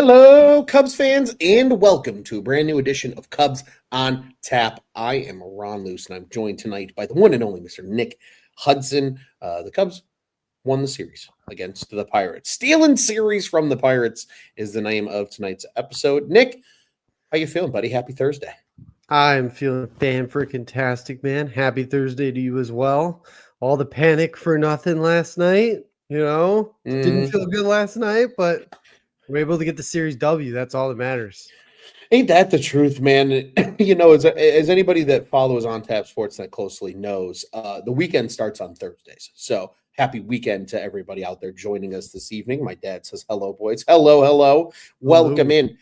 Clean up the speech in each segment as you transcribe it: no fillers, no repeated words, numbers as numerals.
Hello, Cubs fans, and welcome to a brand new edition of Cubs on Tap. I am Ron Luce, and I'm joined tonight by the one and only Mr. Nick Hudson. The Cubs won the series against the Pirates. Stealing series from the Pirates is the name of tonight's episode. Nick, how you feeling, buddy? Happy Thursday. I'm feeling fan-freaking-tastic, man. Happy Thursday to you as well. All the panic for nothing last night, Didn't feel good last night, but we're able to get the series W. That's all that matters. Ain't that the truth, man? As anybody that follows On Tap Sports that closely knows, the weekend starts on Thursdays. So happy weekend to everybody out there joining us this evening. My dad says hello, boys. Hello. Welcome in.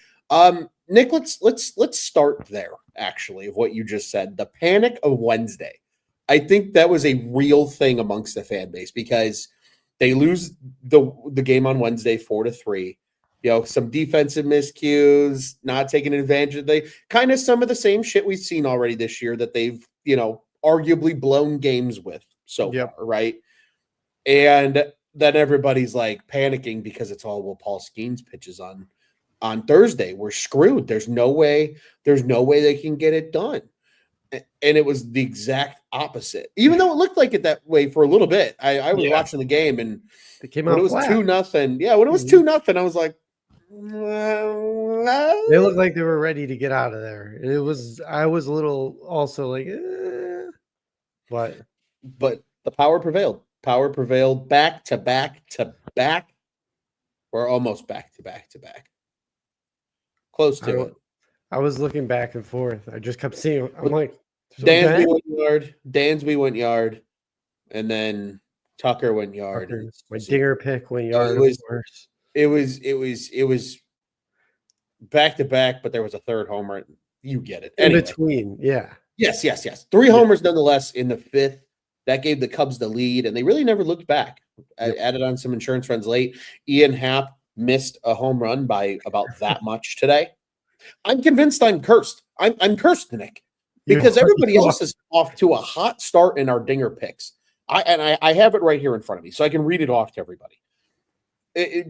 Nick, let's start there, actually, of what you just said. The panic of Wednesday. I think that was a real thing amongst the fan base because they lose the game on Wednesday 4-3. Some defensive miscues, not taking advantage of kind of some of the same shit we've seen already this year that they've, arguably blown games with so far, right? And then everybody's like panicking because it's all Paul Skeens pitches on Thursday. We're screwed. There's no way they can get it done. And it was the exact opposite. Even though it looked like it that way for a little bit. I was watching the game and it came when out it was flat. 2-0. Yeah, when it was 2-0, I was like, they looked like they were ready to get out of there. I was a little also like, but the power prevailed. Power prevailed back to back to back. We're almost back to back to back. Close to it. I was looking back and forth. I just kept seeing. I'm like, Dansby went yard, and then Tucker went yard. My dinger pick went yard. It was back to back, but there was a third homer. You get it. Anyway. In between, yeah. Yes. 3 homers nonetheless in the fifth. That gave the Cubs the lead, and they really never looked back. I added on some insurance runs late. Ian Happ missed a home run by about that much today. I'm convinced I'm cursed. I'm cursed, Nick, because everybody else is off to a hot start in our dinger picks. I have it right here in front of me, so I can read it off to everybody.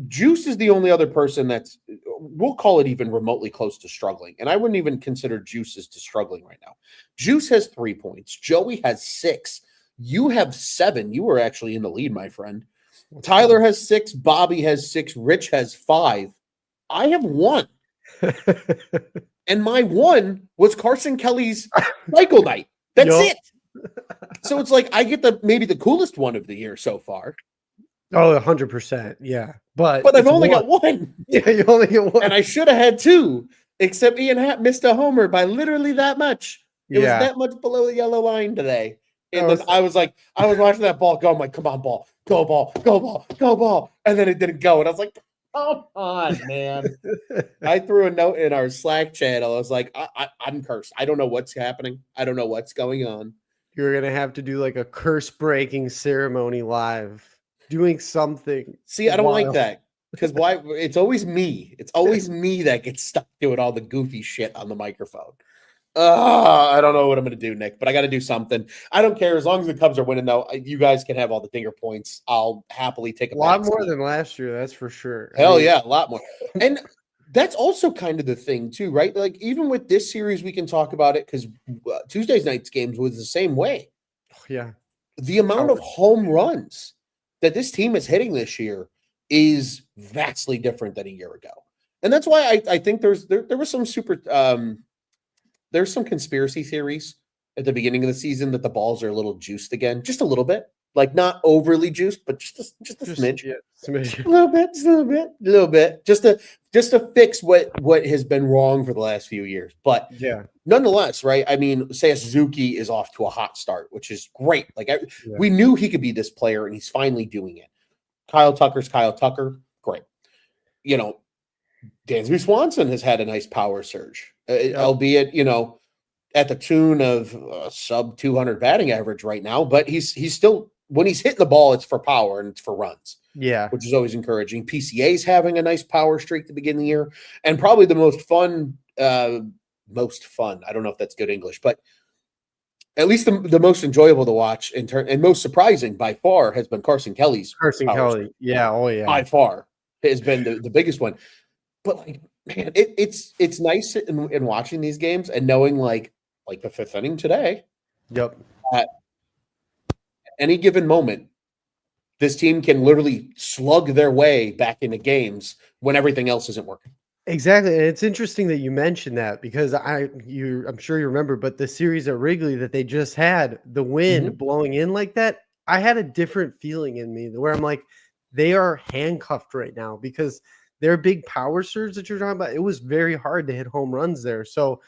Juice is the only other person that's, we'll call it even remotely close to struggling. And I wouldn't even consider Juice as to struggling right now. Juice has 3 points. Joey has 6. You have 7. You were actually in the lead, my friend. Tyler has 6. Bobby has 6. Rich has 5. I have 1. And my 1 was Carson Kelly's cycle night. That's it. So it's like I get maybe the coolest one of the year so far. Oh, 100%. Yeah. But I've only got 1. Yeah, you only get 1. And I should have had 2, except Ian Happ missed a homer by literally that much. It was that much below the yellow line today. And then I was watching that ball go. I'm like, come on, ball. Go ball. Go ball. Go ball. And then it didn't go. And I was like, come on, man. I threw a note in our Slack channel. I was like, I'm cursed. I don't know what's happening. I don't know what's going on. You're going to have to do like a curse-breaking ceremony live. Doing something. See, I don't like that. Because why? It's always me. It's always me that gets stuck doing all the goofy shit on the microphone. I don't know what I'm going to do, Nick, but I got to do something. I don't care. As long as the Cubs are winning, though, you guys can have all the dinger points. I'll happily take a lot more than last year. That's for sure. Hell yeah, a lot more. And that's also kind of the thing, too, right? Like, even with this series, we can talk about it because Tuesday night's games was the same way. Yeah. The amount of home runs that this team is hitting this year is vastly different than a year ago. And that's why I think there was some there's some conspiracy theories at the beginning of the season that the balls are a little juiced again, just a little bit, like not overly juiced, but just a smidge, smidge. a little bit, just to fix what has been wrong for the last few years. But nonetheless, right? I mean, Seiya Suzuki is off to a hot start, which is great. Like we knew he could be this player, and he's finally doing it. Kyle Tucker's Kyle Tucker, great. Dansby Swanson has had a nice power surge, albeit, at the tune of sub 200 batting average right now. But he's still, when he's hitting the ball, it's for power and it's for runs. Yeah. Which is always encouraging. PCA's having a nice power streak to begin the year. And probably the most fun, I don't know if that's good English, but at least the most enjoyable to watch and most surprising by far has been Carson Kelly's. Carson Kelly. Yeah. Oh, yeah. By far has been the biggest one. but like, man, it's nice in watching these games and knowing like the fifth inning today, Yep. at any given moment, this team can literally slug their way back into games when everything else isn't working. Exactly, and it's interesting that you mentioned that because I'm sure you remember, but the series at Wrigley that they just had, the wind Mhm. blowing in like that, I had a different feeling in me where I'm like, they are handcuffed right now because their big power surge that you're talking about, it was very hard to hit home runs there. So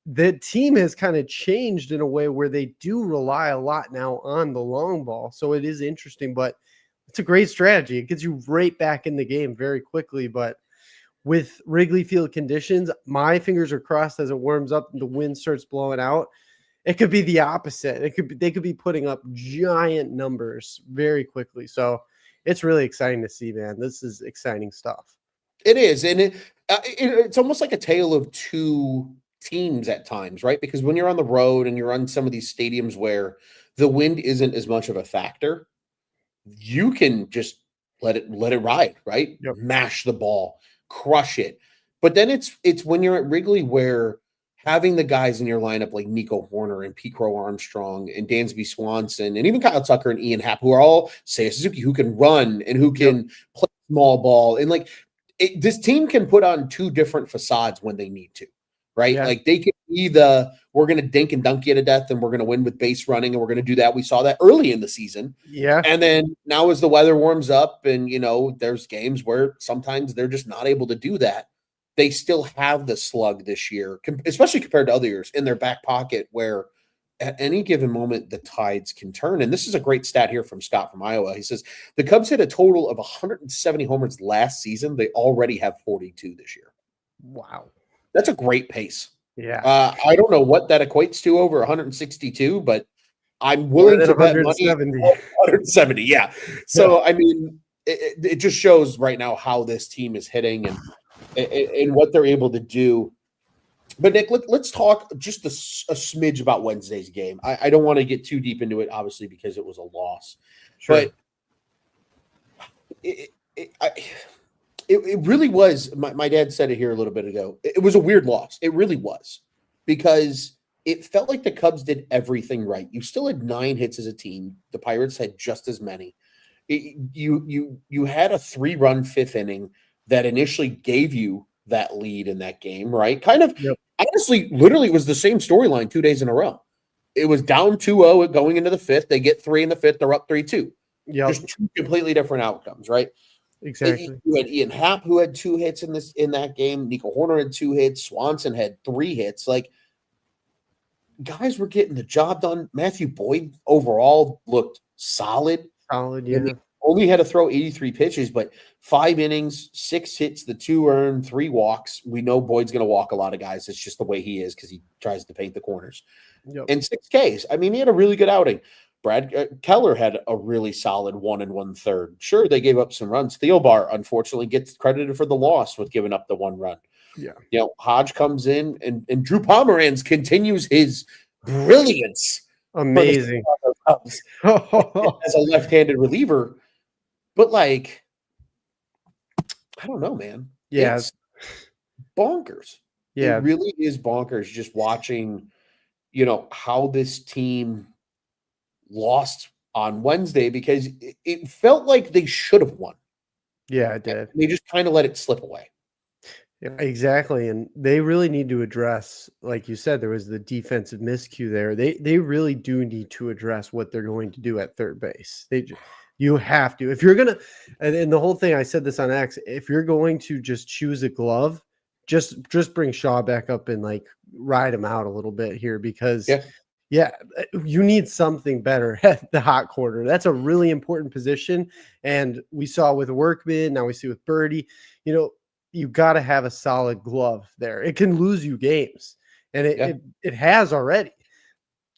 the team has kind of changed in a way where they do rely a lot now on the long ball. So it is interesting, but it's a great strategy. It gets you right back in the game very quickly, but with Wrigley Field conditions, my fingers are crossed as it warms up and the wind starts blowing out. It could be the opposite. They could be putting up giant numbers very quickly. So it's really exciting to see, man. This is exciting stuff. It is, and it's almost like a tale of two teams at times, right? Because when you're on the road and you're on some of these stadiums where the wind isn't as much of a factor, you can just let it ride, right? Yep. Mash the ball, crush it. But then it's when you're at Wrigley where having the guys in your lineup like Nico Horner and Pete Crow Armstrong and Dansby Swanson and even Kyle Tucker and Ian Happ, who are all Seiya Suzuki, who can run and who Yep. can play small ball. And like this team can put on two different facades when they need to, right? Yeah. Like they can be the we're going to dink and dunk you to death and we're going to win with base running and we're going to do that. We saw that early in the season. Yeah. And then now as the weather warms up and, there's games where sometimes they're just not able to do that. They still have the slug this year, especially compared to other years in their back pocket where at any given moment the tides can turn. And this is a great stat here from Scott from Iowa. He says the Cubs hit a total of 170 homers last season. They already have 42 this year. Wow. That's a great pace. Yeah. I don't know what that equates to over 162, but I'm More willing than to bet money 170. 170. Yeah. So, I mean, it just shows right now how this team is hitting and what they're able to do. But Nick, let's talk just a smidge about Wednesday's game. I don't want to get too deep into it, obviously, because it was a loss. Sure. But it really was. My dad said it here a little bit ago. It was a weird loss. It really was because it felt like the Cubs did everything right. You still had 9 hits as a team. The Pirates had just as many. You had a 3-run fifth inning that initially gave you that lead in that game, right? Kind of, Yep. honestly, literally it was the same storyline 2 days in a row. It was down 2-0 going into the fifth. They get 3 in the fifth. They're up 3-2. Yep. Just 2 completely different outcomes, right? Exactly. You had Ian Happ who had 2 hits in that game. Nico Horner had 2 hits. Swanson had 3 hits. Like guys were getting the job done. Matthew Boyd overall looked solid. Solid, yeah. Only had to throw 83 pitches, but 5 innings, 6 hits, the 2 earned, 3 walks. We know Boyd's going to walk a lot of guys. It's just the way he is because he tries to paint the corners. Yep. And 6 Ks. I mean, he had a really good outing. Brad Keller had a really solid 1 1/3. Sure, they gave up some runs. Theobar, unfortunately, gets credited for the loss with giving up the 1 run. Yeah. Hodge comes in and Drew Pomeranz continues his brilliance. Amazing. As a left-handed reliever. But like, I don't know, man. Yeah. It's bonkers. Yeah. It really is bonkers just watching, how this team lost on Wednesday because it felt like they should have won. Yeah, it did. They just kind of let it slip away. Yeah, exactly. And they really need to address, like you said, there was the defensive miscue there. They really do need to address what they're going to do at third base. You have to. If you're gonna, and the whole thing, I said this on X, if you're going to just choose a glove, just bring Shaw back up and like ride him out a little bit here because yeah, you need something better at the hot corner. That's a really important position. And we saw with Workman, now we see with Birdie, you got to have a solid glove there. It can lose you games, and it has already.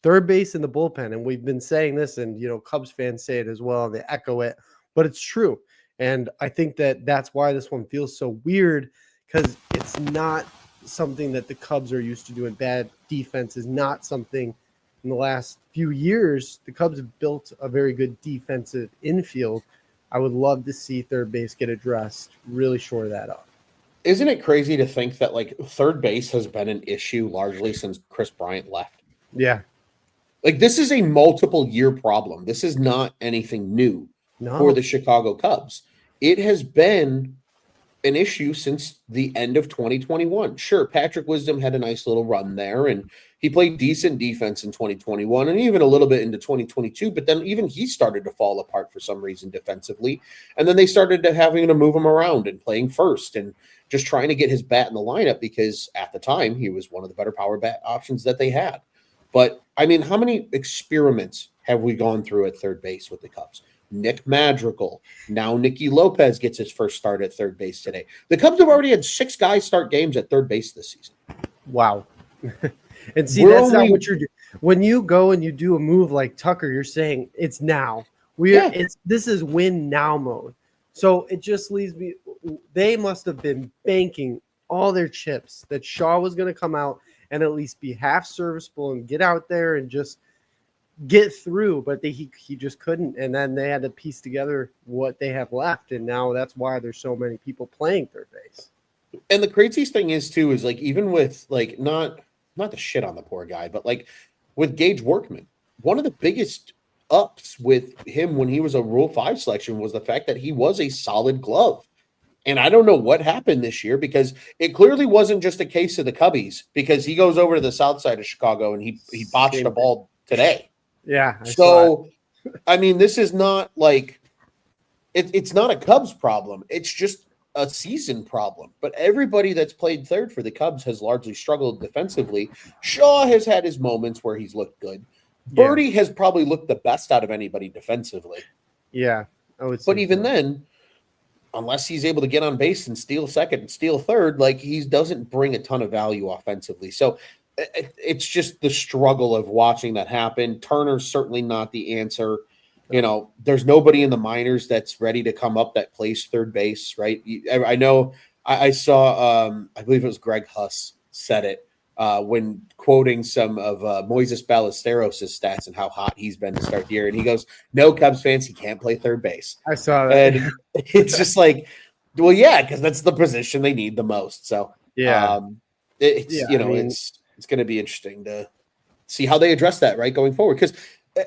Third base in the bullpen, and we've been saying this, and Cubs fans say it as well, and they echo it, but it's true. And I think that's why this one feels so weird because it's not something that the Cubs are used to doing. Bad defense is not something in the last few years. The Cubs have built a very good defensive infield. I would love to see third base get addressed, really shore that up. Isn't it crazy to think that like third base has been an issue largely since Chris Bryant left? Yeah. Like this is a multiple year problem. This is not anything new for No. the Chicago Cubs. It has been an issue since the end of 2021. Sure, Patrick Wisdom had a nice little run there, and he played decent defense in 2021 and even a little bit into 2022, but then even he started to fall apart for some reason defensively. And then they started to having to move him around and playing first and just trying to get his bat in the lineup because at the time he was one of the better power bat options that they had. But I mean, how many experiments have we gone through at third base with the Cubs? Nick Madrigal. Now Nicky Lopez gets his first start at third base today. The Cubs have already had 6 guys start games at third base this season. Wow. And see, that's not what you're doing. When you go and you do a move like Tucker, you're saying it's now. This is win now mode. So it just leaves me. They must have been banking all their chips that Shaw was going to come out and at least be half serviceable and get out there and just get through, but he just couldn't, and then they had to piece together what they have left, and now that's why there's so many people playing third base. And the craziest thing is too is like even with like not the shit on the poor guy, but like with Gage Workman, one of the biggest ups with him when he was a Rule 5 selection was the fact that he was a solid glove. And I don't know what happened this year because it clearly wasn't just a case of the Cubbies, because he goes over to the south side of Chicago and he botched a ball today. Yeah. I mean, this is not like it's not a Cubs problem. It's just a season problem. But everybody that's played third for the Cubs has largely struggled defensively. Shaw has had his moments where he's looked good. Birdie has probably looked the best out of anybody defensively. Yeah. But even then, unless he's able to get on base and steal second and steal third, like he doesn't bring a ton of value offensively. So it's just the struggle of watching that happen. Turner's certainly not the answer. You know, there's nobody in the minors that's ready to come up that plays third base, right? I know I saw, I believe it was Greg Huss said it when quoting some of Moises Ballesteros' stats and how hot he's been to start the year. And he goes, no Cubs fans, he can't play third base. I saw that. And it's just like, well, yeah, because that's the position they need the most. So, it's going to be interesting to see how they address that, right, going forward. Because,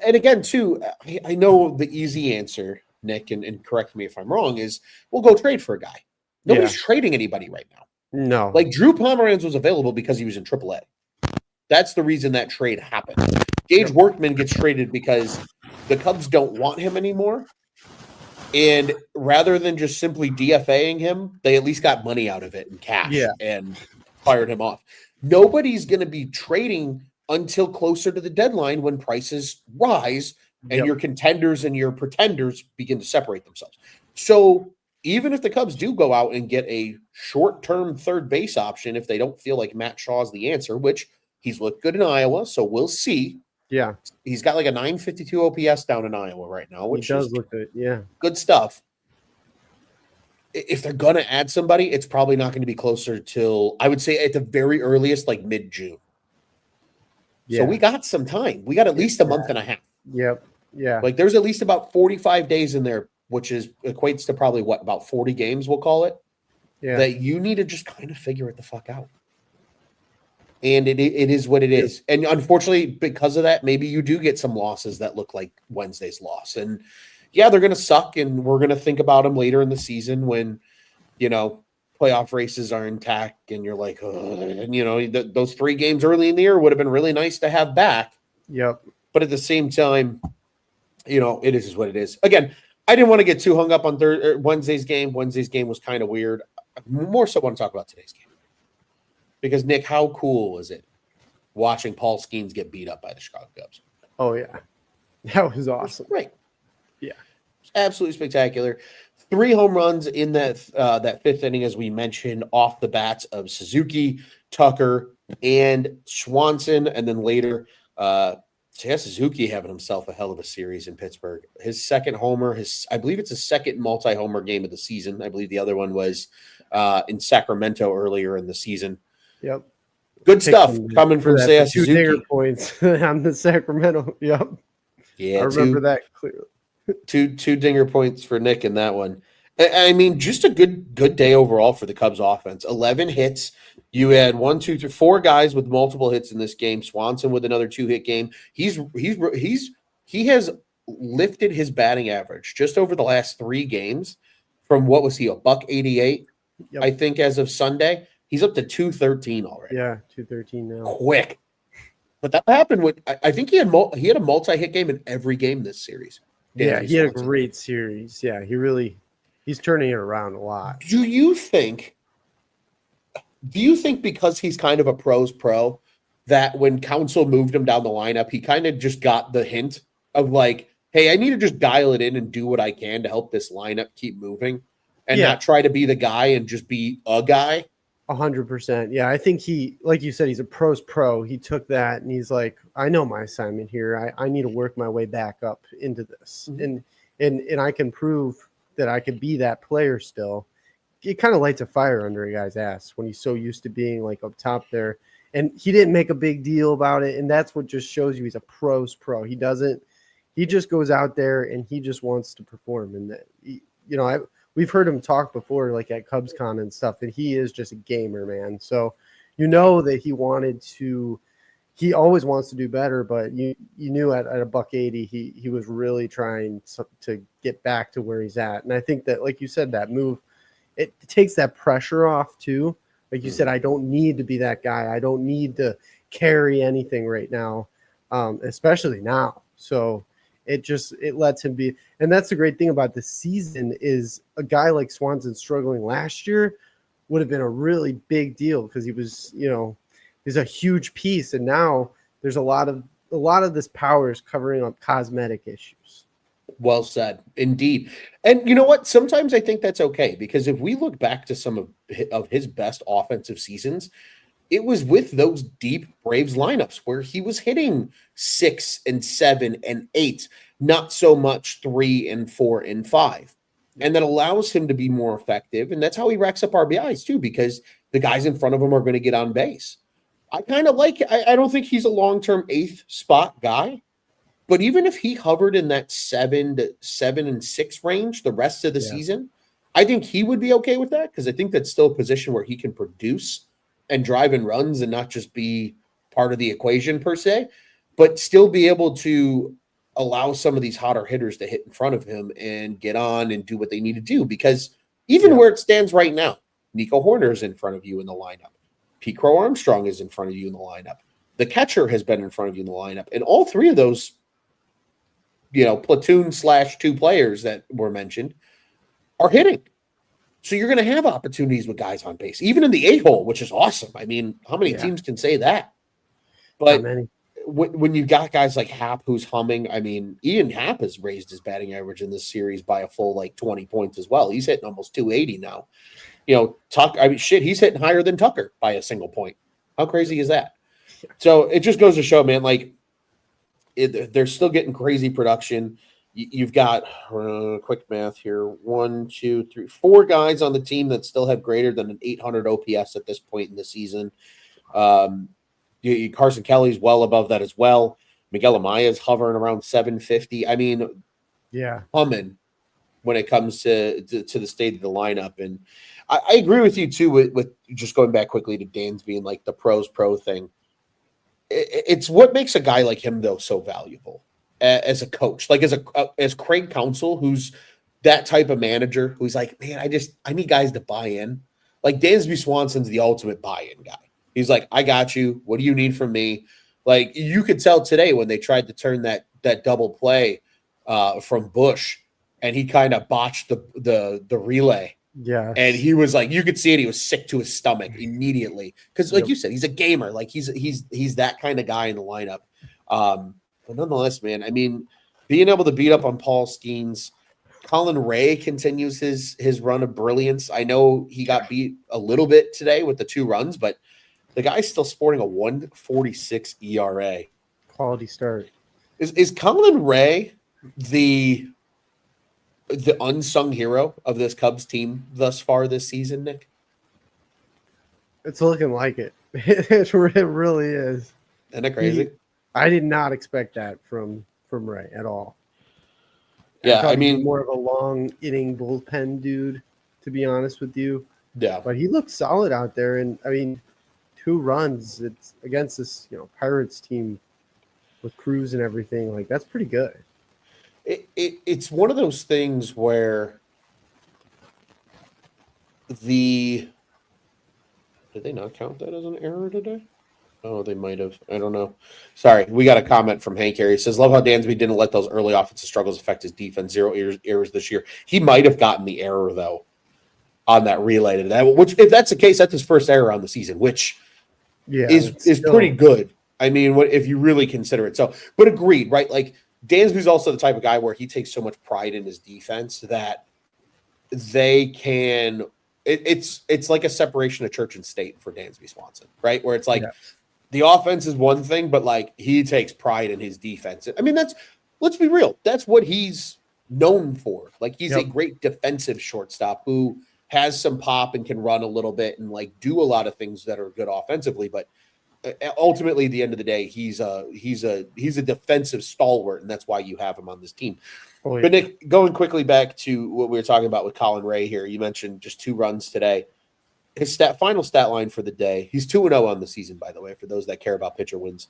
and again, too, I know the easy answer, Nick, and correct me if I'm wrong, is we'll go trade for a guy. Nobody's trading anybody right now. No. Like Drew Pomeranz was available because he was in AAA. That's the reason that trade happened. Gage Workman gets traded because the Cubs don't want him anymore. And rather than just simply DFAing him, they at least got money out of it in cash and fired him off. Nobody's going to be trading until closer to the deadline when prices rise and your contenders and your pretenders begin to separate themselves. So even if the Cubs do go out and get a short-term third base option, if they don't feel like Matt Shaw is the answer, which he's looked good in Iowa, so we'll see. Yeah. He's got like a 952 OPS down in Iowa right now, which does look good. Yeah. Good stuff. If they're going to add somebody, it's probably not going to be closer till, I would say at the very earliest, like mid-June. Yeah. So we got some time. We got at least a month and a half. Yep. Yeah. Like there's at least about 45 days in there, which equates to probably about 40 games, we'll call it, that you need to just kind of figure it the fuck out. And it is what it is. And unfortunately, because of that, maybe you do get some losses that look like Wednesday's loss. And yeah, they're going to suck, and we're going to think about them later in the season when, playoff races are intact and you're like, oh, and those 3 games early in the year would have been really nice to have back. Yep. But at the same time, it is what it is. Again, I didn't want to get too hung up on Wednesday's game. Wednesday's game was kind of weird. More so want to talk about today's game. Because, Nick, how cool was it watching Paul Skeens get beat up by the Chicago Cubs? Oh, yeah. That was awesome. Great. Yeah. Absolutely spectacular. 3 home runs in that 5th inning, as we mentioned, off the bats of Suzuki, Tucker, and Swanson. And then later, Suzuki having himself a hell of a series in Pittsburgh. His second homer, I believe it's his second multi-homer game of the season. I believe the other one was in Sacramento earlier in the season. Yep. Good stuff coming from Seiya Suzuki. 2 dinger points on the Sacramento. Yep. Yeah. I remember that clearly. Two dinger points for Nick in that one. I mean, just a good day overall for the Cubs offense. 11 hits. You had 1, 2, 3, 4 guys with multiple hits in this game. Swanson with another 2-hit game. He has lifted his batting average just over the last 3 games from what was he, a buck 88, Yep. I think, as of Sunday. He's up to 213 already. Yeah, 213 now. Quick. But that happened with I think he had a multi-hit game in every game this series. Yeah, Dansby he had a Swanson. great series. Yeah, he's turning it around a lot. Do you think because he's kind of a pro's pro that when Counsell moved him down the lineup, he kind of just got the hint of like, hey, I need to just dial it in and do what I can to help this lineup keep moving and not try to be the guy and just be a guy? 100%. Yeah, I think he, like you said, he's a pro's pro. He took that and he's like, I know my assignment here. I need to work my way back up into this. Mm-hmm. And I can prove that I could be that player still. It kind of lights a fire under a guy's ass when he's so used to being like up top there. And he didn't make a big deal about it. And that's what just shows you he's a pro's pro. He just goes out there and he just wants to perform. And we've heard him talk before, like at CubsCon and stuff, and he is just a gamer, man. So you know that he always wants to do better, but you knew at a buck 80, he was really trying to get back to where he's at. And I think that, like you said, that move, it takes that pressure off too. Like you said, I don't need to be that guy. I don't need to carry anything right now, especially now. So it lets him be. And that's the great thing about this season is a guy like Swanson struggling last year would have been a really big deal because he was, he's a huge piece. And now there's a lot of this power is covering up cosmetic issues. Well said, indeed. And you know what? Sometimes I think that's okay because if we look back to some of his best offensive seasons, it was with those deep Braves lineups where he was hitting 6 and 7 and 8, not so much 3 and 4 and 5. And that allows him to be more effective. And that's how he racks up RBIs too, because the guys in front of him are going to get on base. I kind of like it. I don't think he's a long-term 8th spot guy. But even if he hovered in that 7 and 6 range the rest of the season, I think he would be okay with that because I think that's still a position where he can produce and drive in runs and not just be part of the equation per se, but still be able to allow some of these hotter hitters to hit in front of him and get on and do what they need to do. Because even where it stands right now, Nico Horner is in front of you in the lineup. Pete Crow Armstrong is in front of you in the lineup. The catcher has been in front of you in the lineup. And all 3 of those platoon/2 players that were mentioned are hitting. So you're going to have opportunities with guys on base, even in the 8-hole, which is awesome. I mean, how many teams can say that? But when you've got guys like Happ who's humming, I mean, Ian Happ has raised his batting average in this series by a full 20 points as well. He's hitting almost 280 now. Tucker, he's hitting higher than Tucker by a single point. How crazy is that? So it just goes to show, man, they're still getting crazy production. You've got quick math here: 1, 2, 3, 4 guys on the team that still have greater than an 800 OPS at this point in the season. Carson Kelly's well above that as well. Miguel Amaya's hovering around 750. I mean, humming when it comes to the state of the lineup. And I agree with you too with just going back quickly to Dan's being like the pros pro thing. It's what makes a guy like him though so valuable as a coach, like as Craig Counsell, who's that type of manager who's like, man, I need guys to buy in. Like Dansby Swanson's the ultimate buy-in guy. He's like, I got you. What do you need from me? Like you could tell today when they tried to turn that double play from Bush, and he kind of botched the relay. Yeah. And he was like, you could see it. He was sick to his stomach immediately. Because like you said, he's a gamer. Like he's that kind of guy in the lineup. But nonetheless, man, I mean, being able to beat up on Paul Skeens, Colin Ray continues his run of brilliance. I know he got beat a little bit today with the 2 runs, but the guy's still sporting a 1.46 ERA. Quality start. Is Colin Ray the unsung hero of this Cubs team thus far this season, Nick? It's looking like it. It really is. Isn't that crazy? I did not expect that from Ray at all. Yeah, thought I he'd be mean, more of a long inning bullpen dude, to be honest with you. yeah. But he looked solid out there, and I mean, 2 runs. It's against this Pirates team with Cruz and everything. Like that's pretty good. It's one of those things where did they not count that as an error today? Oh, they might have. I don't know. Sorry, we got a comment from Hank here. He says, "Love how Dansby didn't let those early offensive struggles affect his defense. 0 errors this year. He might have gotten the error though on that relay to that. Which, if that's the case, that's his first error on the season, which is still, pretty good. I mean, if you really consider it. So, but agreed, right? Like Dansby's also the type of guy where he takes so much pride in his defense that they can. It's like a separation of church and state for Dansby Swanson, right? Where it's like the offense is one thing, but like he takes pride in his defense. I mean, let's be real. That's what he's known for. Like he's a great defensive shortstop who has some pop and can run a little bit and like do a lot of things that are good offensively. But ultimately, at the end of the day, he's a defensive stalwart, and that's why you have him on this team. Oh, yeah. But Nick, going quickly back to what we were talking about with Colin Ray here, you mentioned just 2 runs today. His final stat line for the day, he's 2-0 on the season, by the way, for those that care about pitcher wins.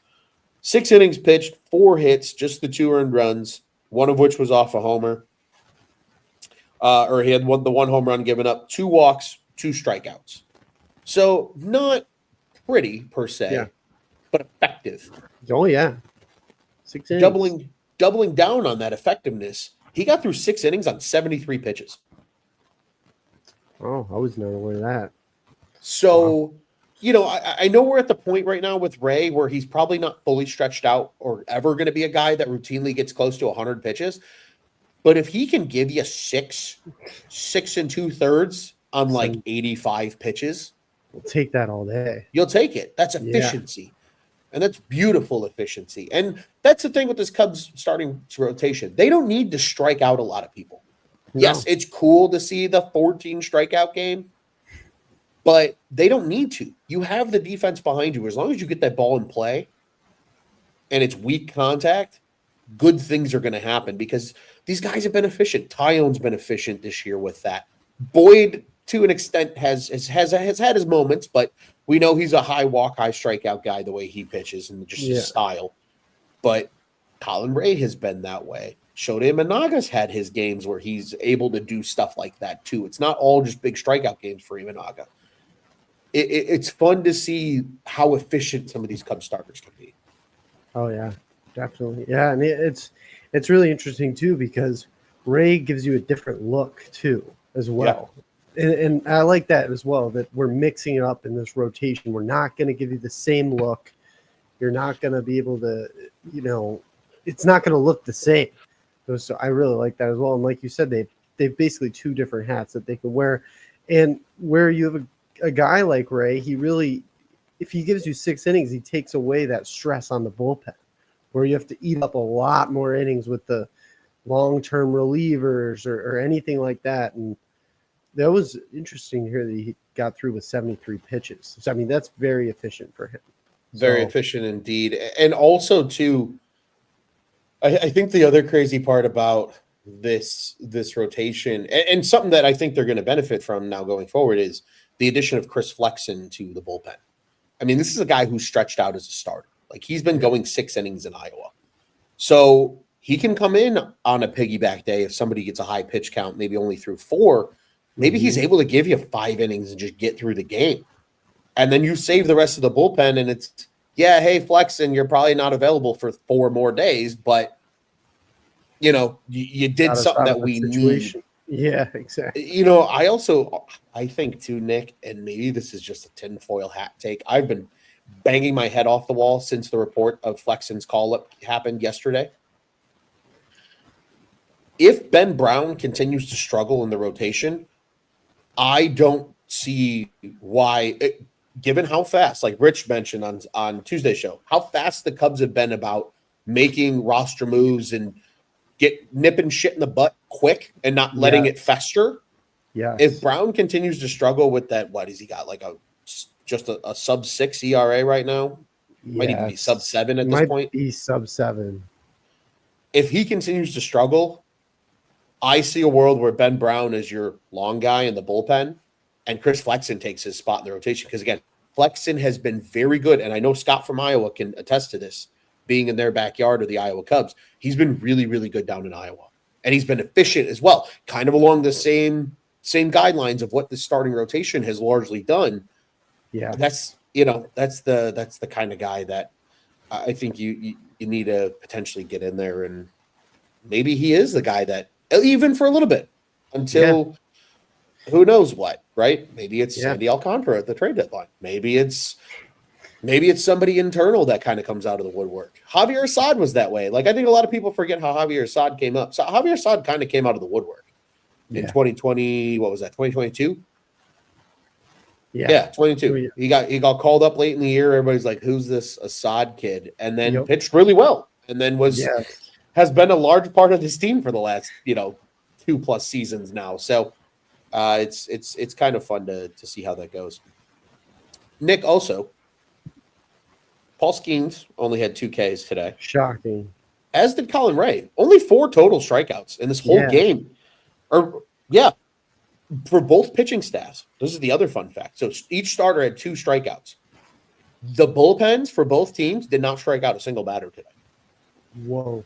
6 innings pitched, 4 hits, just the 2 earned runs, one of which was off a homer. Or he had the 1 home run given up, 2 walks, 2 strikeouts. So not pretty per se, but effective. Oh yeah, 6 innings. Doubling down on that effectiveness. He got through 6 innings on 73 pitches. Oh, I was not aware of that. So, I know we're at the point right now with Ray where he's probably not fully stretched out or ever going to be a guy that routinely gets close to 100 pitches. But if he can give you 6 2/3 on like 85 pitches, we'll take that all day. You'll take it. That's efficiency. Yeah. And that's beautiful efficiency. And that's the thing with this Cubs starting rotation. They don't need to strike out a lot of people. No. Yes, it's cool to see the 14 strikeout game, but they don't need to. You have the defense behind you. As long as you get that ball in play and it's weak contact, good things are going to happen because these guys have been efficient. Tyone's been efficient this year with that. Boyd, to an extent, has had his moments, but we know he's a high walk, high strikeout guy the way he pitches and just his style. But Colin Ray has been that way. Shota Imanaga's had his games where he's able to do stuff like that too. It's not all just big strikeout games for Imanaga. It's fun to see how efficient some of these Cubs starters can be. Oh yeah, definitely. Yeah, and it's really interesting too because Ray gives you a different look too as well. Yeah. And I like that as well, that we're mixing it up in this rotation. We're not going to give you the same look. You're not going to be able to, it's not going to look the same. So I really like that as well. And like you said, they've basically 2 different hats that they can wear. And where you have a guy like Ray, he really, if he gives you 6 innings, he takes away that stress on the bullpen, where you have to eat up a lot more innings with the long-term relievers or anything like that. And that was interesting to hear that he got through with 73 pitches. So, I mean, that's very efficient for him. Very efficient indeed. And also, too, I think the other crazy part about this rotation, and something that I think they're going to benefit from now going forward, is the addition of Chris Flexen to the bullpen. I mean, this is a guy who's stretched out as a starter. Like, he's been going 6 innings in Iowa. So he can come in on a piggyback day if somebody gets a high pitch count, maybe only through 4. Maybe he's able to give you 5 innings and just get through the game. And then you save the rest of the bullpen, and it's, hey, Flexen, you're probably not available for 4 more days, but, you did something that we need. Yeah, exactly. I think too, Nick, and maybe this is just a tinfoil hat take. I've been banging my head off the wall since the report of Flexen's call-up happened yesterday. If Ben Brown continues to struggle in the rotation, I don't see why, given how fast, like Rich mentioned on Tuesday's show, how fast the Cubs have been about making roster moves and nipping shit in the butt quick and not letting it fester. Yeah. If Brown continues to struggle with that, what has he got? Like just a sub 6 ERA right now? Might even be sub 7 at this point. Might be sub 7. If he continues to struggle, I see a world where Ben Brown is your long guy in the bullpen, and Chris Flexen takes his spot in the rotation. Because again, Flexen has been very good, and I know Scott from Iowa can attest to this. Being in their backyard of the Iowa Cubs, he's been really, really good down in Iowa, and he's been efficient as well. Kind of along the same guidelines of what the starting rotation has largely done. Yeah, That's the kind of guy that I think you need to potentially get in there, and maybe he is the guy that even for a little bit until who knows what, right? Maybe it's Sandy Alcantara at the trade deadline. Maybe it's somebody internal that kind of comes out of the woodwork. Javier Assad was that way. Like, I think a lot of people forget how Javier Assad came up. So Javier Assad kind of came out of the woodwork in 2020. What was that? 2022. Yeah, 22. He got called up late in the year. Everybody's like, "Who's this Assad kid?" And then pitched really well, and then has been a large part of this team for the last 2+ seasons now. So it's kind of fun to see how that goes. Nick, also, Paul Skeens only had 2 Ks today. Shocking. As did Colin Ray. Only 4 total strikeouts in this whole game. For both pitching staffs. This is the other fun fact. So each starter had 2 strikeouts. The bullpens for both teams did not strike out a single batter today. Whoa.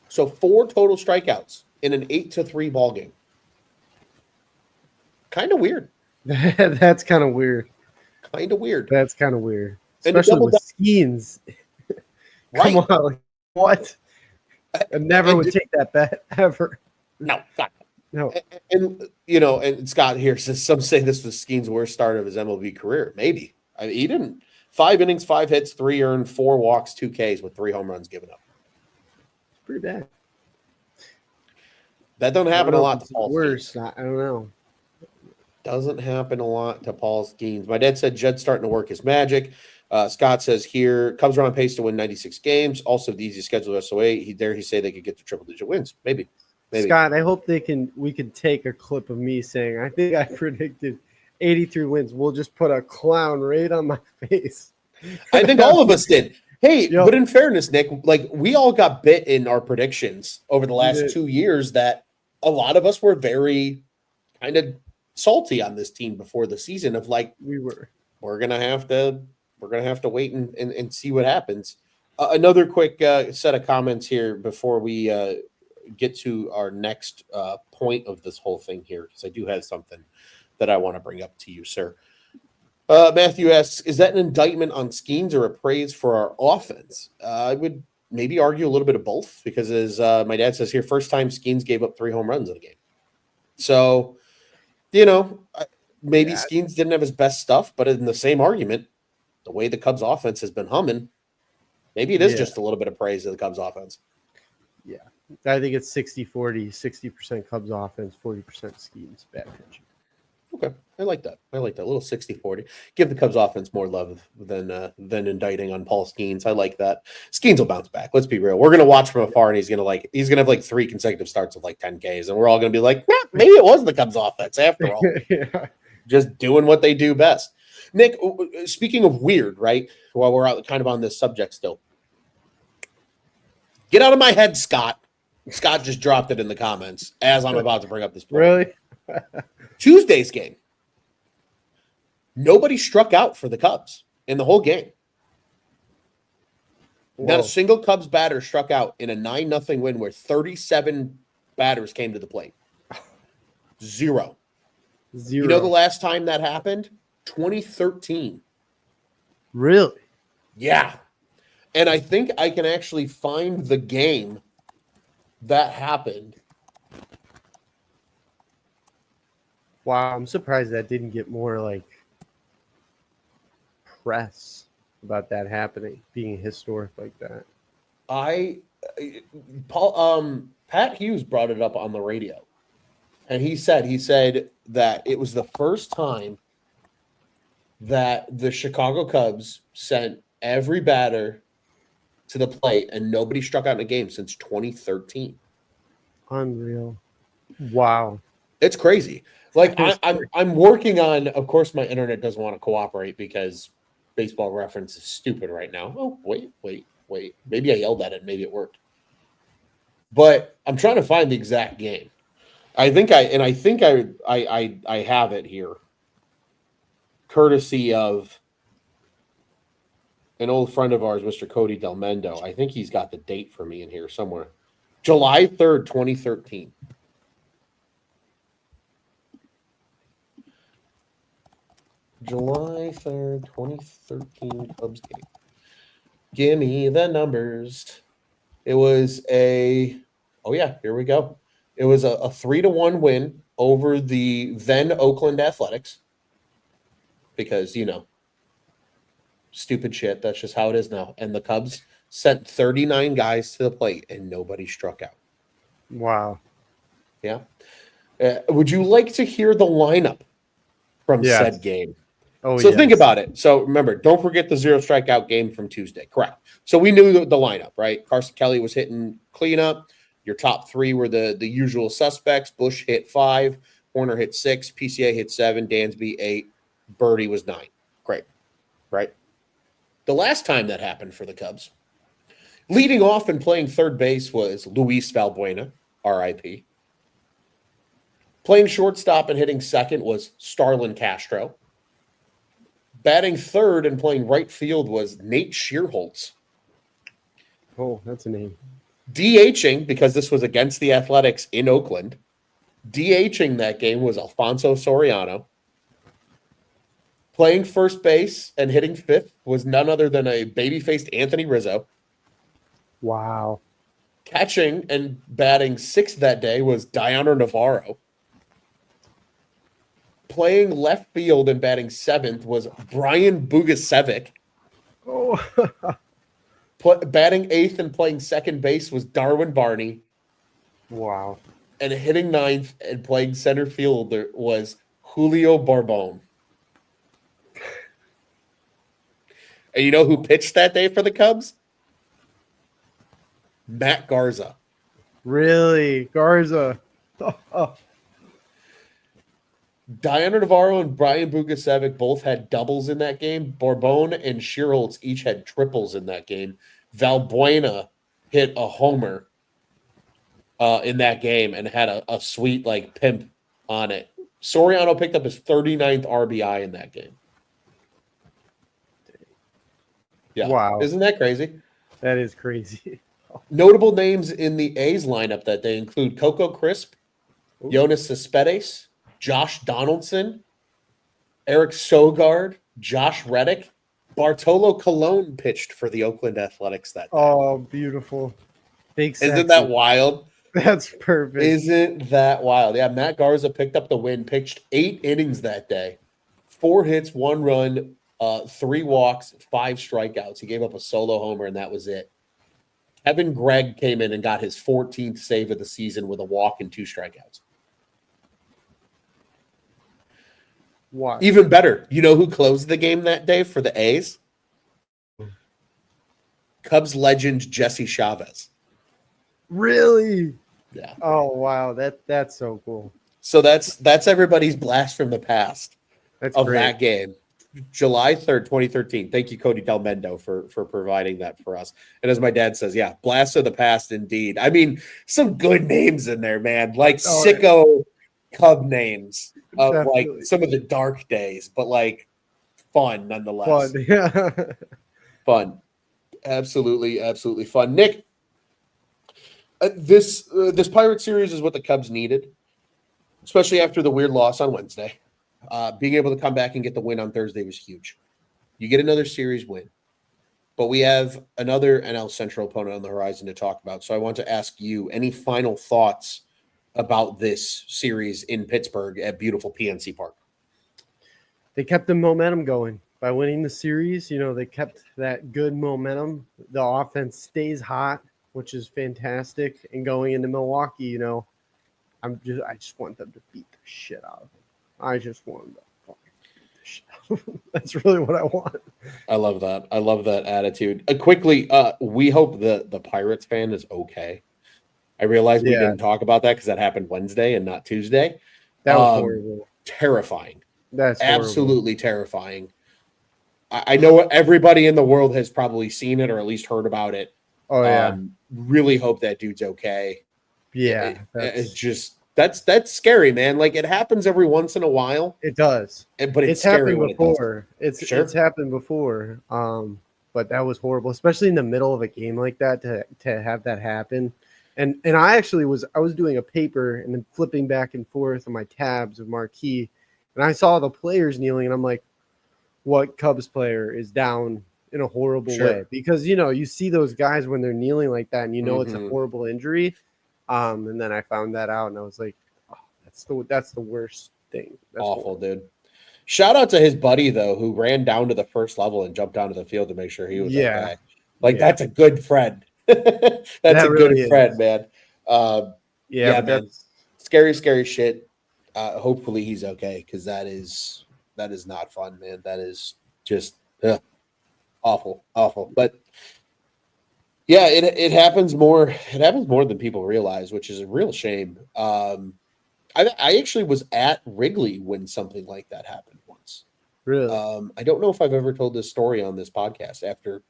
So 4 total strikeouts in an 8-3 ball game. Kind of weird. That's kind of weird. Kind of weird. That's kind of weird. Especially with Skeens. Come on. Like, what? I never would take that bet ever. No, God. No. And Scott here says some say this was Skeens' worst start of his MLB career. Maybe. I mean, he didn't. 5 innings, 5 hits, 3 earned, 4 walks, 2 Ks with 3 home runs given up. It's pretty bad. That doesn't happen a lot to Paul Skeens. Skeens. I don't know. Doesn't happen a lot to Paul Skeens. My dad said Judd's starting to work his magic. Scott says here, Cubs are on pace to win 96 games. Also, the easiest schedule of SOA. He say they could get to triple-digit wins. Maybe. Scott, I hope we can take a clip of me saying, I think I predicted 83 wins. We'll just put a clown right on my face. I think all of us did. Hey, but in fairness, Nick, like we all got bit in our predictions over the last 2 years that a lot of us were very kind of salty on this team before the season of like, we're going to have to wait and see what happens. Another quick set of comments here before we get to our next point of this whole thing here, because I do have something that I want to bring up to you, sir. Matthew asks, is that an indictment on Skeens or a praise for our offense? I would maybe argue a little bit of both, because as my dad says here, first time Skeens gave up 3 home runs in a game. So, maybe Skeens didn't have his best stuff, but in the same argument, the way the Cubs offense has been humming, maybe it is just a little bit of praise of the Cubs offense. Yeah. I think it's 60-40, 60% Cubs offense, 40% Skeens bad pitching. Okay. I like that. A little 60-40. Give the Cubs offense more love than indicting on Paul Skeens. I like that. Skeens will bounce back. Let's be real. We're gonna watch from afar, and he's gonna have like 3 consecutive starts of like 10 Ks, and we're all gonna be like, maybe it was the Cubs offense after all. Just doing what they do best. Nick, speaking of weird, right? While we're out kind of on this subject still. Get out of my head, Scott. Scott just dropped it in the comments as I'm about to bring up this point. Really? Tuesday's game. Nobody struck out for the Cubs in the whole game. Whoa. Not a single Cubs batter struck out in a 9-0 win where 37 batters came to the plate. 0. You know the last time that happened? 2013. Really? Yeah. And I think I can actually find the game that happened. Wow, I'm surprised that didn't get more like press about that happening, being historic like that. Pat Hughes brought it up on the radio, and he said that it was the first time that the Chicago Cubs sent every batter to the plate and nobody struck out in a game since 2013. Unreal. Wow. It's crazy. Like I'm working on, of course my internet doesn't want to cooperate because Baseball Reference is stupid right now. Oh, wait. Maybe I yelled at it. Maybe it worked. But I'm trying to find the exact game. I think I have it here, courtesy of an old friend of ours, Mr. Cody Delmendo. I think he's got the date for me in here somewhere. July 3rd, 2013. July 3rd, 2013 Cubs game. Give me the numbers. It was here we go. It was a 3-1 win over the then Oakland Athletics. Because, stupid shit. That's just how it is now. And the Cubs sent 39 guys to the plate and nobody struck out. Wow. Yeah. Would you like to hear the lineup from said game? Oh, so think about it. So remember, don't forget the 0 strikeout game from Tuesday. Correct. So we knew the lineup, right? Carson Kelly was hitting cleanup. Your top three were the usual suspects. Bush hit 5, Horner hit 6, PCA hit 7, Dansby 8, Birdie was 9. Great. Right? The last time that happened for the Cubs, leading off and playing third base was Luis Valbuena, RIP. Playing shortstop and hitting second was Stealin Castro. Batting third and playing right field was Nate Shearholtz. Oh, that's a name. DHing, because this was against the Athletics in Oakland, DHing that game was Alfonso Soriano. Playing first base and hitting fifth was none other than a baby-faced Anthony Rizzo. Wow. Catching and batting sixth that day was Diana Navarro. Playing left field and batting seventh was Brian Bugasevic. Oh. Batting eighth and playing second base was Darwin Barney. Wow. And hitting ninth and playing center field was Julio Barbone. And you know who pitched that day for the Cubs? Matt Garza. Really? Garza. Oh. Diana Navarro and Brian Bugasevic both had doubles in that game. Barbone and Shearholtz each had triples in that game. Valbuena hit a homer in that game and had a sweet pimp on it. Soriano picked up his 39th RBI in that game. Yeah. Wow. Isn't that crazy? That is crazy. Notable names in the A's lineup that they include Coco Crisp, Jonas Cespedes, Josh Donaldson, Eric Sogard, Josh Reddick, Bartolo Colon pitched for the Oakland Athletics that day. Oh, beautiful. Big sexy. Isn't that wild? That's perfect. Isn't that wild? Yeah, Matt Garza picked up the win, pitched 8 innings that day, 4 hits, 1 run, 3 walks, 5 strikeouts. He gave up a solo homer, and that was it. Kevin Gregg came in and got his 14th save of the season with a walk and 2 strikeouts. Why? Even better, you know who closed the game that day for the A's? Cubs legend Jesse Chavez. Really? Yeah. Oh, wow. That's so cool. So that's everybody's blast from the past That's of great. that game. July 3rd, 2013. Thank you, Cody Delmendo, for providing that for us. And as my dad says, yeah, blast of the past indeed. I mean, some good names in there, man. Sicko Cub names of Definitely. some of the dark days, but fun nonetheless. Fun. Yeah. Fun. Absolutely, absolutely fun. Nick, this Pirate series is what the Cubs needed, especially after the weird loss on Wednesday. Being able to come back and get the win on Thursday was huge. You get another series win, but we have another NL Central opponent on the horizon to talk about. So I want to ask you, any final thoughts about this series in Pittsburgh at beautiful PNC Park? They kept the momentum going by winning the series. They kept that good momentum. The offense stays hot, which is fantastic. And going into Milwaukee, I just want them to beat the shit out of them. I just want them to fucking beat the shit out of them. That's really what I want. I love that. I love that attitude. Quickly, we hope the Pirates fan is okay. I realize we didn't talk about that because that happened Wednesday and not Tuesday. That was horrible. Terrifying. That's absolutely terrifying. I know everybody in the world has probably seen it or at least heard about it. Oh, yeah. Really hope that dude's okay. Yeah. It's just That's scary, man. Like it happens every once in a while. It does. But it's happened scary before. It's happened before. But that was horrible, especially in the middle of a game like that to have that happen. And I actually was doing a paper and then flipping back and forth on my tabs of Marquee, and I saw the players kneeling, and I'm like, what Cubs player is down in a horrible way? Because you see those guys when they're kneeling like that, and it's a horrible injury. And then I found that out, and I was like, oh, that's the worst thing. That's awful, horrible. dude. Shout out to his buddy though, who ran down to the first level and jumped down to the field to make sure he was okay. Like that's a good friend. That's a really good friend, man. Man. That's scary shit. Hopefully he's okay, because that is not fun, man. That is just awful. But yeah, it happens more. It happens more than people realize, which is a real shame. I actually was at Wrigley when something like that happened once. Really? I don't know if I've ever told this story on this podcast after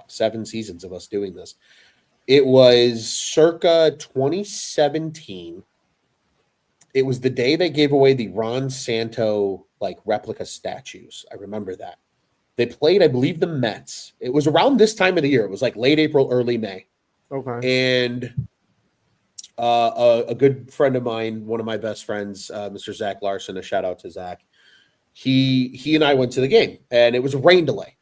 7 seasons of us doing this. It was circa 2017. It was the day they gave away the Ron Santo replica statues. I remember that. They played, I believe, the Mets. It was around this time of the year. It was like late April, early May. Okay. And a good friend of mine, one of my best friends, Mr. Zach Larson, a shout out to Zach. He and I went to the game, and it was a rain delay.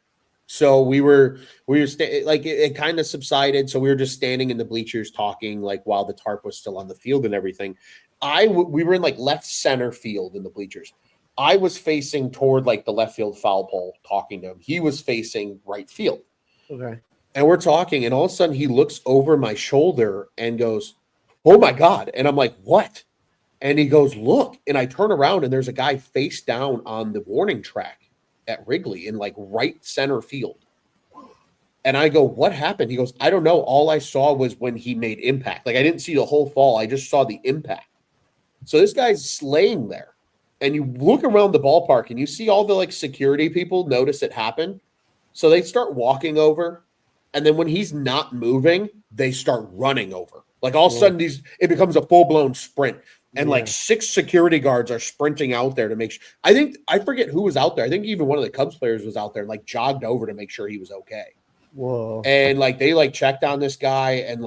So we were it kind of subsided. So we were just standing in the bleachers talking while the tarp was still on the field and everything. We were in left center field in the bleachers. I was facing toward the left field foul pole talking to him. He was facing right field. Okay. And we're talking, and all of a sudden he looks over my shoulder and goes, "Oh my God." And I'm like, "What?" And he goes, "Look." And I turn around, and there's a guy face down on the warning track at Wrigley in right center field. And I go, "What happened?" He goes, "I don't know. All I saw was when he made impact. I didn't see the whole fall. I just saw the impact." So this guy's laying there, and you look around the ballpark and you see all the security people notice it happen. So they start walking over. And then when he's not moving, they start running over. All of a sudden, it becomes a full-blown sprint. And 6 security guards are sprinting out there to make sure. I forget who was out there. I think even one of the Cubs players was out there and jogged over to make sure he was okay. Whoa. And they checked on this guy, and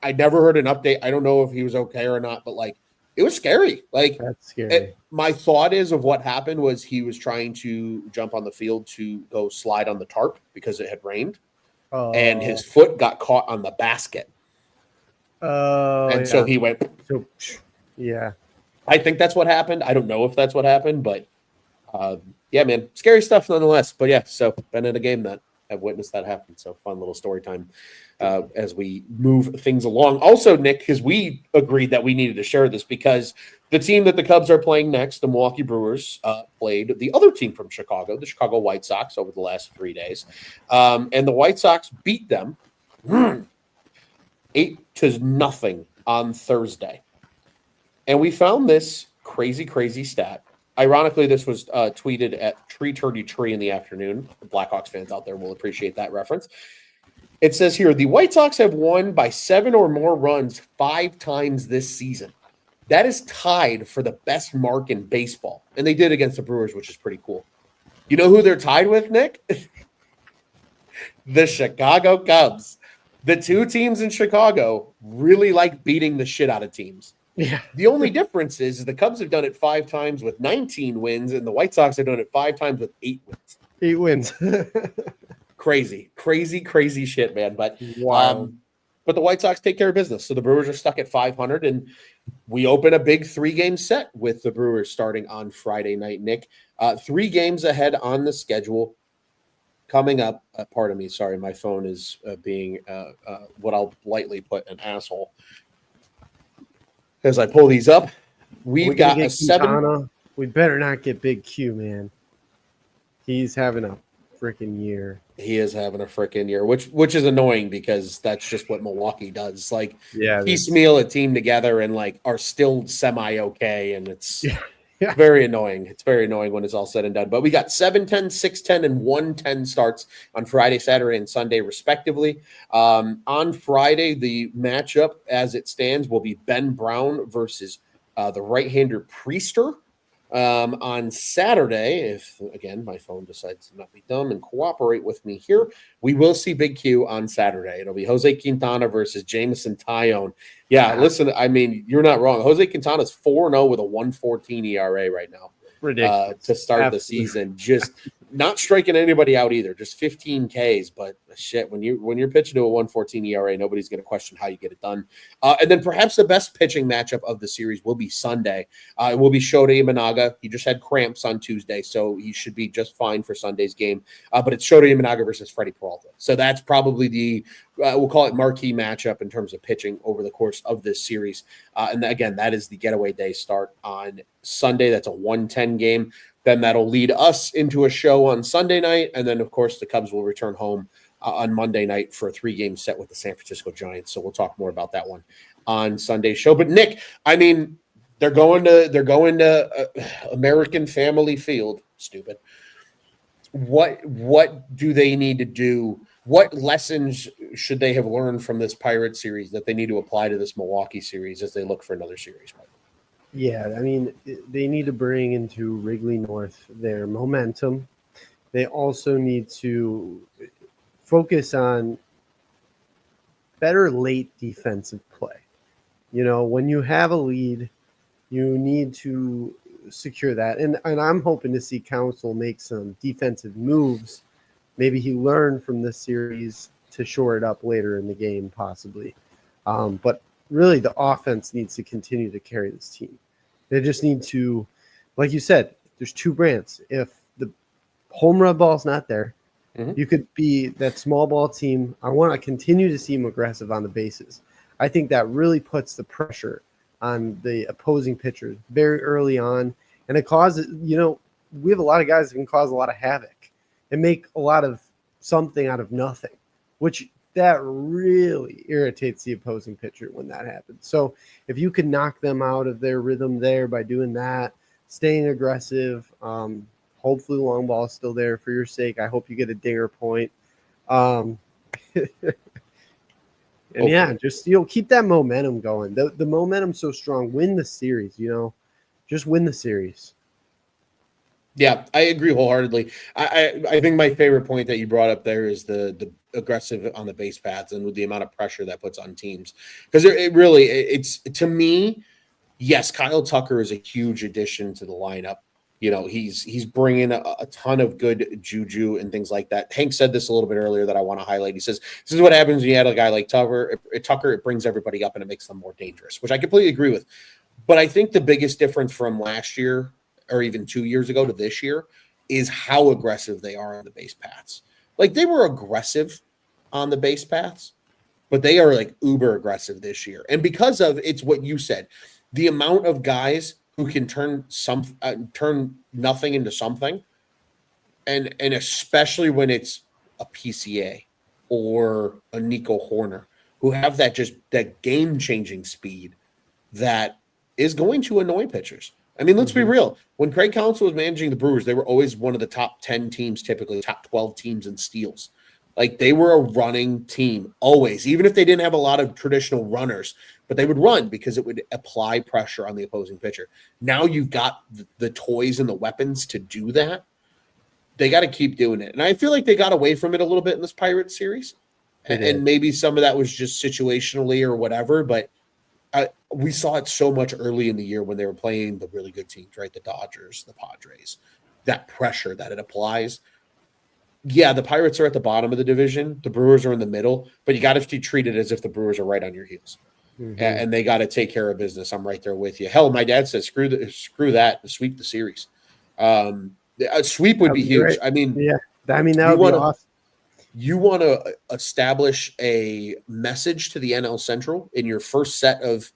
I never heard an update. I don't know if he was okay or not, but it was scary. That's scary. My thought is of what happened was he was trying to jump on the field to go slide on the tarp because it had rained. And his foot got caught on the basket. So he went. Yeah. I think that's what happened. I don't know if that's what happened, but yeah, man, scary stuff nonetheless. But yeah, so been at a game that I've witnessed that happen. So fun little story time as we move things along. Also, Nick, because we agreed that we needed to share this because the team that the Cubs are playing next, the Milwaukee Brewers, played the other team from Chicago, the Chicago White Sox, over the last 3 days. And the White Sox beat them 8-0 on Thursday. And we found this crazy stat. Ironically, this was tweeted at 3:33 in the afternoon. The Blackhawks fans out there will appreciate that reference. It says here, the White Sox have won by 7 or more runs 5 times this season. That is tied for the best mark in baseball. And they did against the Brewers, which is pretty cool. You know who they're tied with, Nick? The Chicago Cubs. The 2 teams in Chicago really like beating the shit out of teams. Yeah. The only difference is the Cubs have done it 5 times with 19 wins, and the White Sox have done it 5 times with 8 wins. 8 wins. Crazy shit, man. But wow. But the White Sox take care of business. So the Brewers are stuck at 500, and we open a big 3-game set with the Brewers starting on Friday night, Nick. 3 games ahead on the schedule coming up. Pardon me. Sorry, my phone is being what I'll lightly put an asshole. As I pull these up, we've got a 7. We better not get Big Q, man. He's having a freaking year. He is having a freaking year, which is annoying because that's just what Milwaukee does. Piecemeal a team together and are still semi-okay, and it's very annoying. It's very annoying when it's all said and done. But we got 7-10, 6-10, and 1-10 starts on Friday, Saturday, and Sunday, respectively. On Friday, the matchup as it stands will be Ben Brown versus the right-hander Priester. On Saturday, if again my phone decides to not be dumb and cooperate with me here, we will see Big Q on Saturday. It'll be Jose Quintana versus Jameson Taillon. Yeah, listen, I mean, you're not wrong. Jose Quintana's 4-0 with a 1.14 ERA right now. Ridiculous. To start the season. Just not striking anybody out either. Just 15 Ks, but shit, when you're pitching to a 1.14 ERA, nobody's going to question how you get it done. And then perhaps the best pitching matchup of the series will be Sunday. It will be Shota Imanaga. He just had cramps on Tuesday, so he should be just fine for Sunday's game. But it's Shota Imanaga versus Freddie Peralta. So that's probably the we'll call it marquee matchup in terms of pitching over the course of this series. And again, that is the getaway day start on Sunday. That's a 1:10 game. Then that'll lead us into a show on Sunday night. And then, of course, the Cubs will return home on Monday night for a 3-game set with the San Francisco Giants. So we'll talk more about that one on Sunday's show. But Nick, I mean, they're going to American Family Field. Stupid. What do they need to do? What lessons should they have learned from this Pirates series that they need to apply to this Milwaukee series as they look for another series? Yeah, I mean, they need to bring into Wrigley North their momentum. They also need to focus on better late defensive play. You know, when you have a lead, you need to secure that. And I'm hoping to see Counsell make some defensive moves. Maybe he learned from this series to shore it up later in the game, possibly. But really, the offense needs to continue to carry this team. They just need to, like you said, there's two brands. If the home run ball's not there, you could be that small ball team. I want to continue to see him aggressive on the bases. I think that really puts the pressure on the opposing pitchers very early on. And it causes, you know, we have a lot of guys that can cause a lot of havoc and make a lot of something out of nothing, which that really irritates the opposing pitcher when that happens. So if you can knock them out of their rhythm there by doing that, staying aggressive, hopefully the long ball is still there for your sake. I hope you get a dinger point. And yeah, just, you know, keep that momentum going. The momentum's so strong. Win the series, you know, just win the series. Yeah, I agree wholeheartedly. I think my favorite point that you brought up there is the aggressive on the base paths and with the amount of pressure that puts on teams. Because it's to me, yes, Kyle Tucker is a huge addition to the lineup. You know, he's bringing a ton of good juju and things like that. Hank said this a little bit earlier that I want to highlight. He says, this is what happens when you add a guy like Tucker. It brings everybody up and it makes them more dangerous, which I completely agree with. But I think the biggest difference from last year or even 2 years ago to this year is how aggressive they are on the base paths. Like, they were aggressive on the base paths, but they are like uber aggressive this year. And because of, it's what you said, the amount of guys who can turn nothing into something, and especially when it's a PCA or a Nico Horner, who have that game-changing speed that is going to annoy pitchers. I mean, let's be real. When Craig Counsell was managing the Brewers, they were always one of the top 10 teams, typically top 12 teams in steals. Like, they were a running team always, even if they didn't have a lot of traditional runners, but they would run because it would apply pressure on the opposing pitcher. Now you've got the toys and the weapons to do that. They got to keep doing it. And I feel like they got away from it a little bit in this Pirates series. And maybe some of that was just situationally or whatever, but we saw it so much early in the year when they were playing the really good teams, right? The Dodgers, the Padres, that pressure that it applies. Yeah, the Pirates are at the bottom of the division. The Brewers are in the middle, but you got to treat it as if the Brewers are right on your heels. And they got to take care of business. I'm right there with you. Hell, my dad says, screw that, sweep the series. A sweep would be huge. Great. I mean, yeah, that would be awesome. You want to establish a message to the NL Central in your first set of,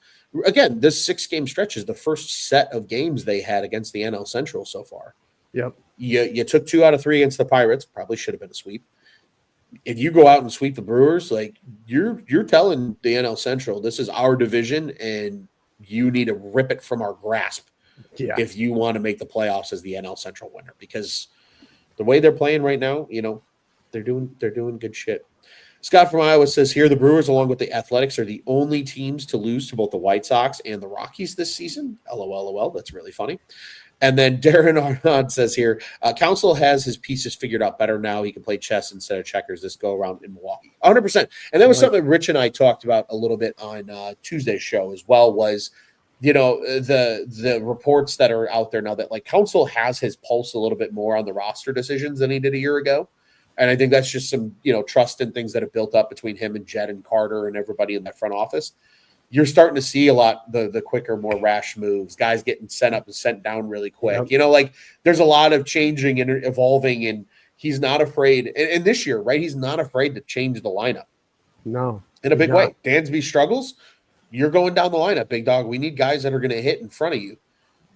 again, this 6-game stretch is the first set of games they had against the NL Central so far. Yep. You took 2 out of 3 against the Pirates. Probably should have been a sweep. If you go out and sweep the Brewers, like, you're telling the NL Central, this is our division and you need to rip it from our grasp if you want to make the playoffs as the NL Central winner, because the way they're playing right now, you know, they're doing good shit. Scott from Iowa says here the Brewers, along with the Athletics, are the only teams to lose to both the White Sox and the Rockies this season. LOL. That's really funny. And then Darren Arnaud says here, Council has his pieces figured out better now. He can play chess instead of checkers this go around in Milwaukee. 100%. And that was something that Rich and I talked about a little bit on Tuesday's show as well, was, the reports that are out there now that like Council has his pulse a little bit more on the roster decisions than he did a year ago. And I think that's just some, trust and things that have built up between him and Jed and Carter and everybody in that front office. You're starting to see a lot the quicker, more rash moves, guys getting sent up and sent down really quick. Yep. There's a lot of changing and evolving, and he's not afraid. And this year, right, he's not afraid to change the lineup. No. In a big way. Dansby struggles. You're going down the lineup, big dog. We need guys that are going to hit in front of you.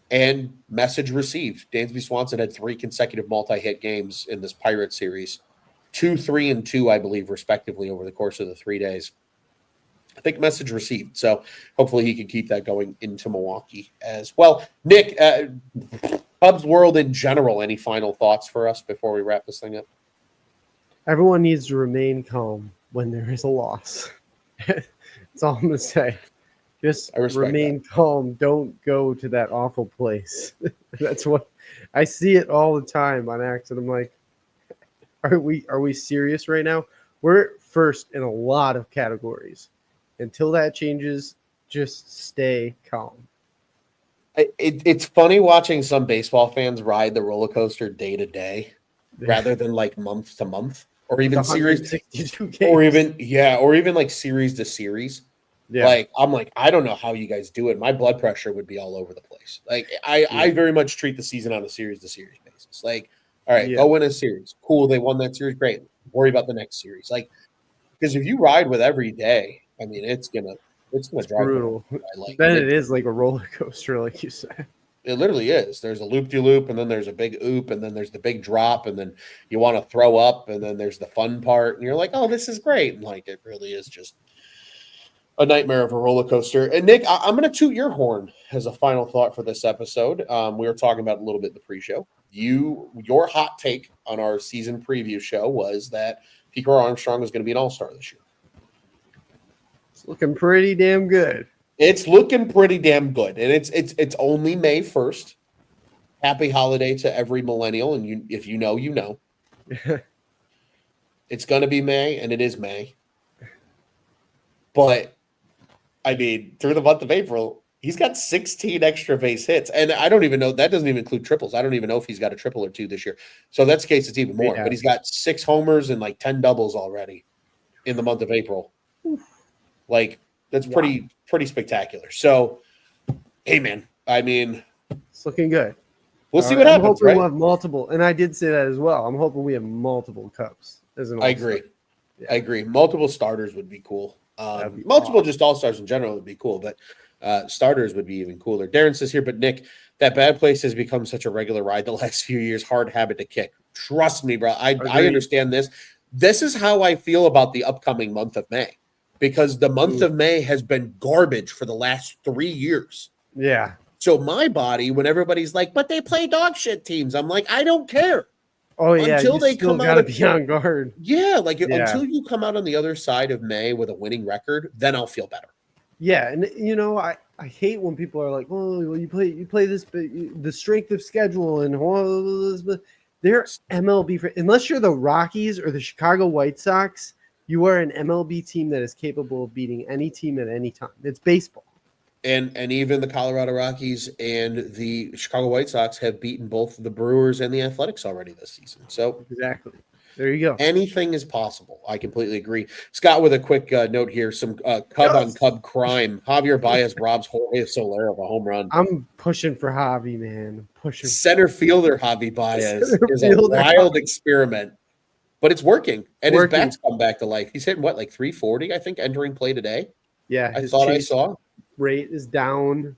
And message received. Dansby Swanson had 3 consecutive multi-hit games in this Pirates series. 2, 3, and 2, I believe, respectively, over the course of the 3 days. I think message received. So hopefully he can keep that going into Milwaukee as well. Nick, Cubs world in general, any final thoughts for us before we wrap this thing up? Everyone needs to remain calm when there is a loss. That's all I'm going to say. Just remain calm. Don't go to that awful place. That's what I see it all the time on accident. I'm like, are we serious right now? We're first in a lot of categories. Until that changes, just stay calm. It's funny watching some baseball fans ride the roller coaster day to day rather than like month to month or even series or even like series to series. Yeah. Like, I'm like, I don't know how you guys do it. My blood pressure would be all over the place. Like, I very much treat the season on a series to series basis. Like, all right, go win a series. Cool, they won that series. Great. Worry about the next series. Like, because if you ride with every day, I mean, it's gonna drive brutal. Then it is like a roller coaster, like you said. It literally is. There's a loop-de-loop, and then there's a big oop, and then there's the big drop, and then you want to throw up, and then there's the fun part, and you're like, oh, this is great. And like, it really is just a nightmare of a roller coaster. And Nick, I'm going to toot your horn as a final thought for this episode. We were talking about a little bit in the pre-show. Your hot take on our season preview show was that Pico Armstrong was going to be an all-star this year. It's looking pretty damn good. It's looking pretty damn good, and it's only May 1st. Happy holiday to every millennial, and if you know, you know. It's going to be May, and it is May. But I mean, through the month of April, he's got 16 extra base hits, and I don't even know, that doesn't even include triples. I don't even know if he's got a triple or 2 this year. So that's the case, it's even more. But he's got 6 homers and like 10 doubles already in the month of April. Like, that's pretty spectacular. So, hey, man, I mean, it's looking good. We'll see what happens. I'm hoping right? we'll have multiple, and I did say that as well. I'm hoping we have multiple Cubs as an all-star. I agree. Yeah. I agree. Multiple starters would be cool. Multiple just all-stars in general would be cool, but starters would be even cooler. Darren says here, but Nick, that bad place has become such a regular ride the last few years. Hard habit to kick. Trust me, bro. I understand this. This is how I feel about the upcoming month of May. Because the month of May has been garbage for the last 3 years. Yeah. So my body, when everybody's like, but they play dog shit teams, I'm like, I don't care. Oh, yeah. Until they come out, be on guard. Yeah, until you come out on the other side of May with a winning record, then I'll feel better. Yeah, and I hate when people are like, oh, well, you play this, the strength of schedule and they're MLB unless you're the Rockies or the Chicago White Sox. You are an MLB team that is capable of beating any team at any time. It's baseball. And even the Colorado Rockies and the Chicago White Sox have beaten both the Brewers and the Athletics already this season. So exactly. There you go. Anything is possible. I completely agree. Scott, with a quick note here, some Cub on Cub crime. Javier Baez robs Jorge Soler of a home run. I'm pushing for Javi, man. Center fielder Javi Baez is a wild experiment. But it's working, and his bat's come back to life. He's hitting, like 340, I think, entering play today? Yeah. I thought I saw. Rate is down.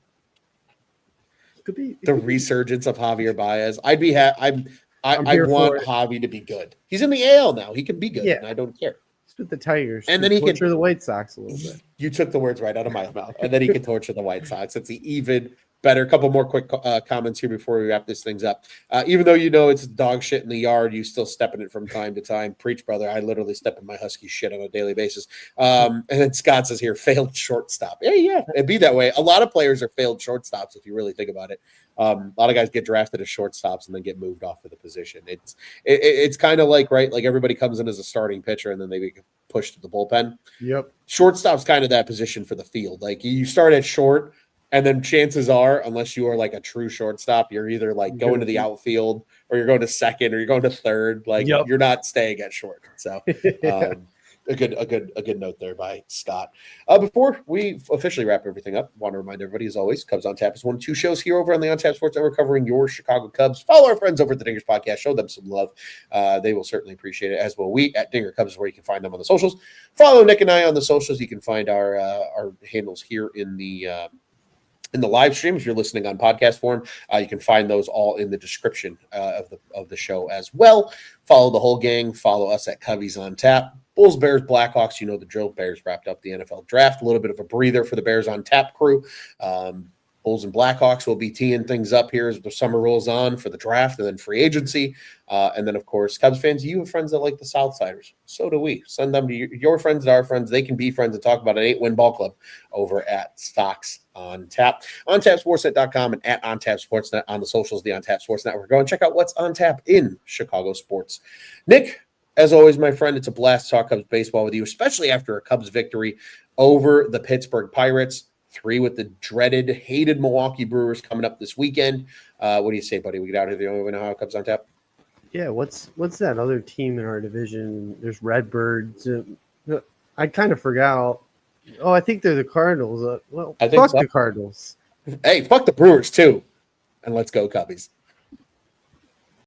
Could be the resurgence of Javier Baez. I'd be happy. I want Javi to be good. He's in the AL now. He can be good, and I don't care. He's with the Tigers. And then he torture the White Sox a little bit. You took the words right out of my mouth. And then he can torture the White Sox. It's an even better. A couple more quick comments here before we wrap this things up. Even though you know it's dog shit in the yard, you still step in it from time to time. Preach, brother. I literally step in my husky shit on a daily basis. And then Scott says here, failed shortstop. Yeah, it'd be that way. A lot of players are failed shortstops if you really think about it. A lot of guys get drafted as shortstops and then get moved off of the position. It's kind of like, right, like everybody comes in as a starting pitcher and then they get pushed to the bullpen. Yep. Shortstop's kind of that position for the field. Like you start at short, and then chances are, unless you are like a true shortstop, you're either like going to the outfield or you're going to second or you're going to third. Like you're not staying at short. So a good note there by Scott. Before we officially wrap everything up, want to remind everybody, as always, Cubs on Tap is one of 2 shows here over on the On Tap Sports Network covering your Chicago Cubs. Follow our friends over at the Dingers Podcast. Show them some love. They will certainly appreciate it, as will we at Dinger Cubs, where you can find them on the socials. Follow Nick and I on the socials. You can find our handles here in the live stream. If you're listening on podcast form, you can find those all in the description of the show as well. Follow the whole gang. Follow us at Cubbies on Tap. Bulls, Bears, Blackhawks, you know the drill. Bears wrapped up the NFL draft. A little bit of a breather for the Bears on Tap crew. Bulls and Blackhawks will be teeing things up here as the summer rolls on for the draft and then free agency. And then, of course, Cubs fans, you have friends that like the Southsiders. So do we. Send them to your friends and our friends. They can be friends and talk about an 8-win ball club over at Stocks on Tap. OnTapSportsNet.com and at OnTapSportsNet on the socials, the On Tap Sports Network. Go and check out what's on tap in Chicago sports. Nick, as always, my friend, it's a blast to talk Cubs baseball with you, especially after a Cubs victory over the Pittsburgh Pirates. 3 with the dreaded, hated Milwaukee Brewers coming up this weekend. What do you say, buddy? We get out here the only way we know how Cubs on Tap. Yeah, what's that other team in our division? There's Redbirds. I kind of forgot. Oh, I think they're the Cardinals. I think fuck so. The Cardinals. Hey, fuck the Brewers too, and let's go Cubbies.